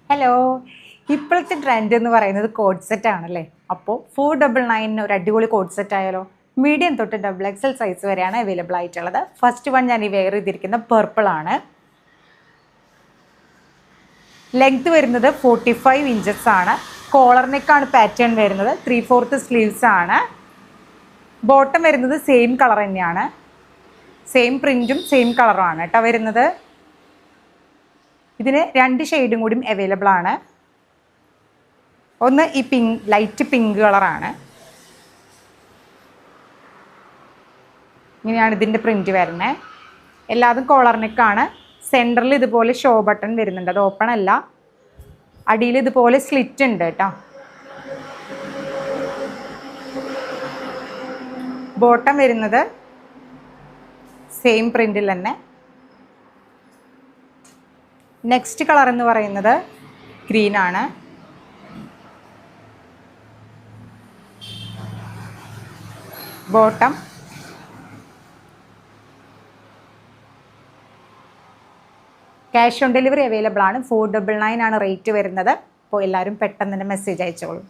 Hello, ഇപ്പോഴത്തെ trend എന്ന് പറയുന്നത് കോഡ് സെറ്റ് ആണല്ലേ. അപ്പോൾ 499 ഒരു അടിപൊളി കോഡ് സെറ്റ് ആയാലോ. മീഡിയം തൊട്ട് XXL സൈസ് വരെയാണ് അവൈലബിൾ ആയിട്ടുള്ളത്. ഫസ്റ്റ് വൺ ഞാൻ ഈ വെയർ ചെയ്തിരിക്കുന്ന പർപ്പിൾ ആണ്. ലെങ്ത് വരുന്നത് 45 ഇഞ്ചസ് ആണ്. കോളർ നെക്കാണ് പാറ്റേൺ വരുന്നത്. 3/4 സ്ലീവ്സ് ആണ്. ബോട്ടം വരുന്നത് സെയിം കളർ തന്നെയാണ്. സെയിം പ്രിൻറ്റും സെയിം കളറുമാണ് കേട്ടോ വരുന്നത്. ഇതിന് 2 ഷെയ്ഡും കൂടി അവൈലബിൾ ആണ്. ഒന്ന് ഈ ലൈറ്റ് പിങ്ക് കളറാണ്. ഇങ്ങനെയാണ് ഇതിൻ്റെ പ്രിൻറ്റ് വരുന്നത്. എല്ലാതും കോളർ നെക്കാണ്. സെൻറ്ററിൽ ഇതുപോലെ ഷോ ബട്ടൺ വരുന്നുണ്ട്. അത് ഓപ്പൺ അല്ല. അടിയിൽ ഇതുപോലെ സ്ലിറ്റ് ഉണ്ട് കേട്ടോ. ബോട്ടം വരുന്നത് സെയിം പ്രിൻറ്റിൽ തന്നെ. നെക്സ്റ്റ് കളർ എന്ന് പറയുന്നത് ഗ്രീൻ ആണ്. Bottom cash on delivery available ആണ്. 499 ആണ് റേറ്റ് വരുന്നത്. അപ്പോൾ എല്ലാവരും പെട്ടെന്ന് തന്നെ മെസ്സേജ് അയച്ചോളൂ.